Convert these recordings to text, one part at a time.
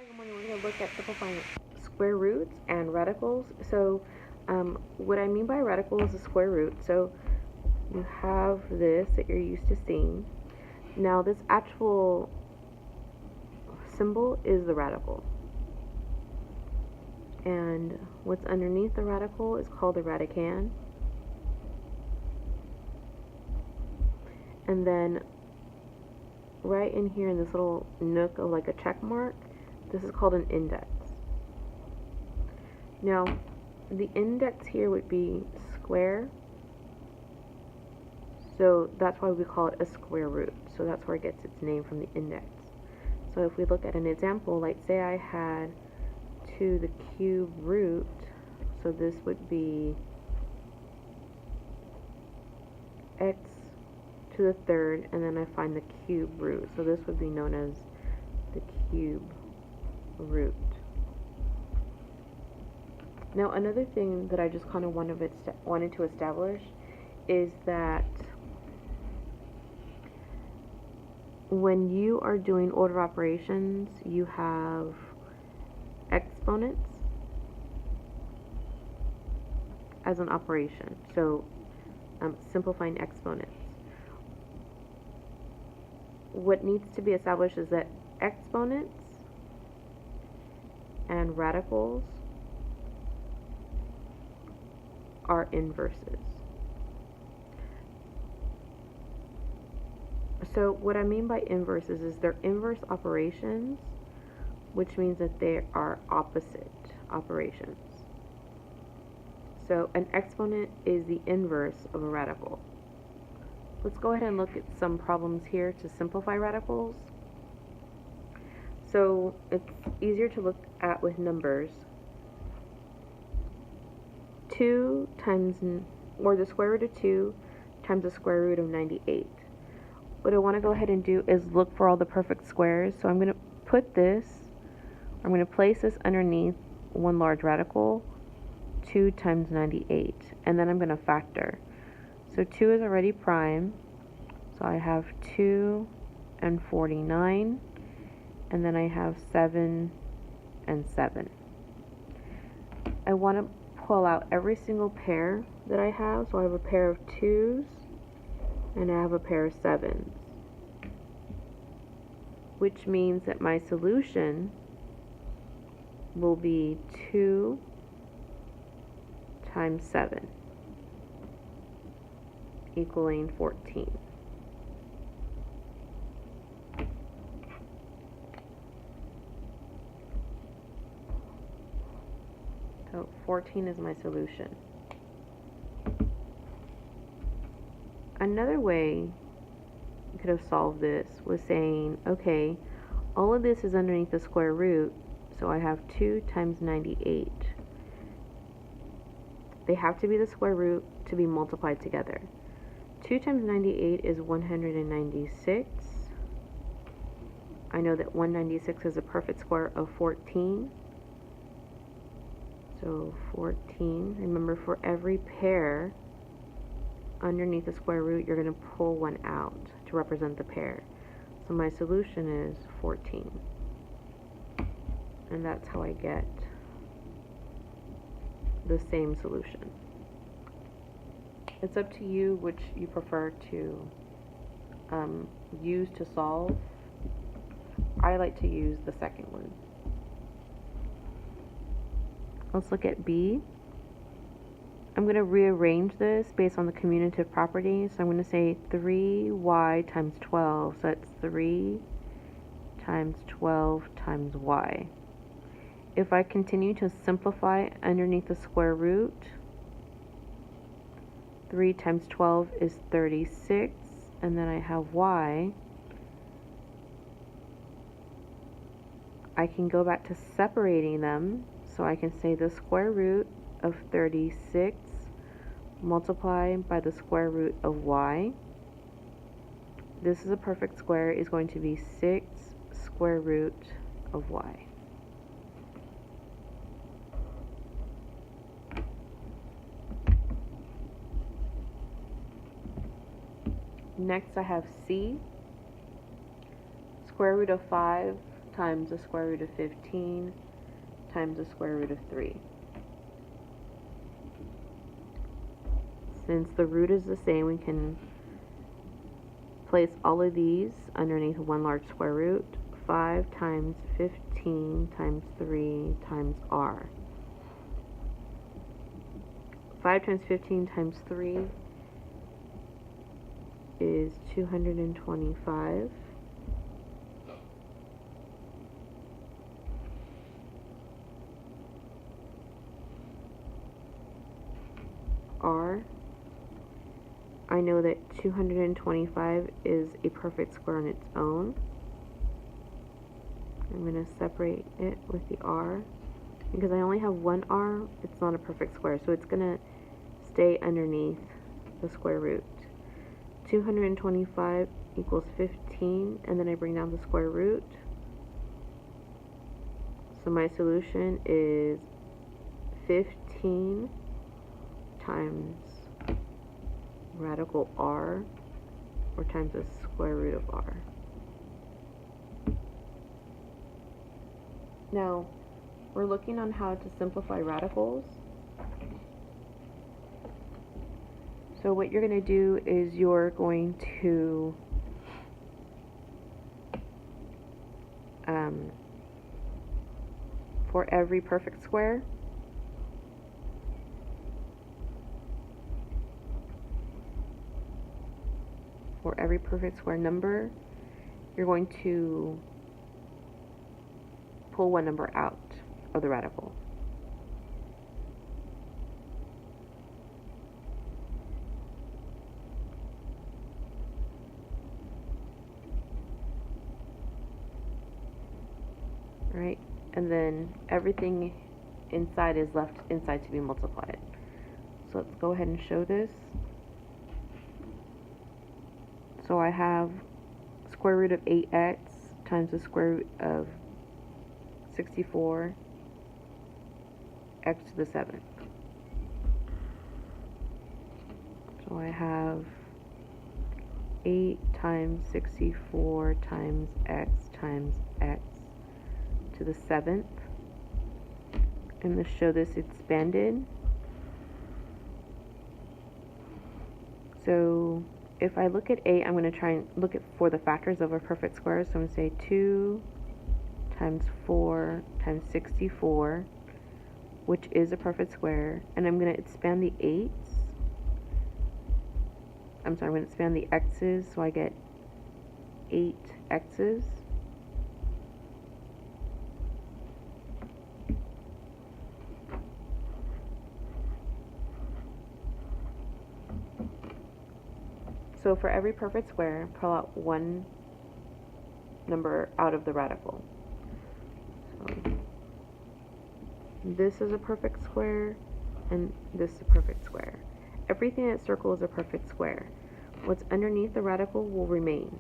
Good morning. We're going to look at simplifying square roots and radicals. So what I mean by radical is a square root. So you have this that you're used to seeing. Now this actual symbol is the radical. And what's underneath the radical is called the radicand. And then right in here in this little nook of like a check mark, this is called an index. Now, the index here would be square, so that's why we call it a square root. So that's where it gets its name, from the index. So if we look at an example, like say I had 2 to the cube root, so this would be x to the third, and then I find the cube root. So this would be known as the cube root. Now another thing that I just kind of wanted to establish is that when you are doing order operations, you have exponents as an operation. So simplifying exponents. What needs to be established is that exponents and radicals are inverses. So what I mean by inverses is they're inverse operations, which means that they are opposite operations. So an exponent is the inverse of a radical. Let's go ahead and look at some problems here to simplify radicals. So it's easier to look at with numbers. 2 times, or the square root of 2 times the square root of 98. What I want to go ahead and do is look for all the perfect squares. So I'm going to put this, I'm going to place this underneath one large radical, 2 times 98, and then I'm going to factor. So 2 is already prime, so I have 2 and 49, and then I have 7 and 7. I want to pull out every single pair that I have, so I have a pair of 2's and I have a pair of 7's, which means that my solution will be 2 times 7 equaling 14. So 14 is my solution. Another way you could have solved this was saying, okay, all of this is underneath the square root, so I have 2 times 98. They have to be the square root to be multiplied together. 2 times 98 is 196. I know that 196 is a perfect square of 14. So 14, remember, for every pair underneath the square root, you're going to pull one out to represent the pair. So my solution is 14. And that's how I get the same solution. It's up to you which you prefer to use to solve. I like to use the second one. Let's look at B. I'm going to rearrange this based on the commutative properties. So I'm going to say 3y times 12. So that's 3 times 12 times y. If I continue to simplify underneath the square root, 3 times 12 is 36, and then I have y. I can go back to separating them, so I can say the square root of 36 multiplied by the square root of y. This is a perfect square, is going to be 6 square root of y. Next I have C. Square root of 5 times the square root of 15 times the square root of 3. Since the root is the same, we can place all of these underneath one large square root. 5 times 15 times 3 times r. 5 times 15 times 3 is 225. R. I know that 225 is a perfect square on its own. I'm going to separate it with the r. Because I only have one r, it's not a perfect square, so it's going to stay underneath the square root. 225 equals 15, and then I bring down the square root. So my solution is 15 times radical r, or times the square root of r. Now, we're looking on how to simplify radicals. So what you're going to do is you're going to for every perfect square, number, you're going to pull one number out of the radical. Right? And then everything inside is left inside to be multiplied. So let's go ahead and show this. So I have square root of 8x times the square root of 64 x to the 7th. So I have 8 times 64 times x to the 7th. I'm going to show this expanded. So if I look at 8, I'm going to try and look at for the factors of a perfect square. So I'm going to say 2 times 4 times 64, which is a perfect square. And I'm going to expand the 8s. I'm going to expand the x's, so I get 8 x's. So for every perfect square, pull out one number out of the radical. So this is a perfect square, and this is a perfect square. Everything that circles is a perfect square. What's underneath the radical will remain.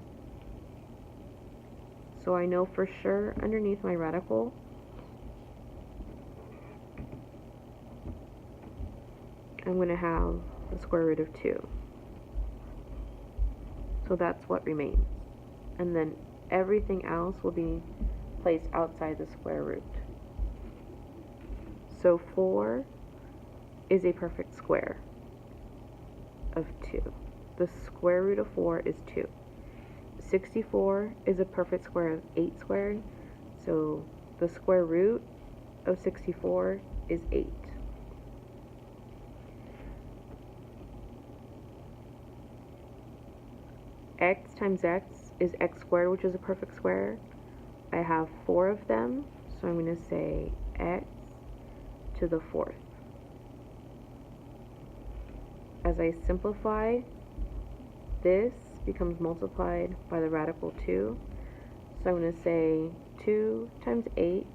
So I know for sure underneath my radical, I'm going to have the square root of 2. So that's what remains. And then everything else will be placed outside the square root. So 4 is a perfect square of 2. The square root of 4 is 2. 64 is a perfect square of 8 squared. So the square root of 64 is 8. X times x is x squared, which is a perfect square. I have 4 of them, so I'm going to say x to the 4th. As I simplify, this becomes multiplied by the radical 2. So I'm going to say 2 times 8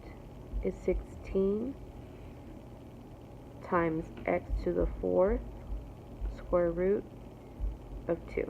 is 16 times x to the 4th square root of 2.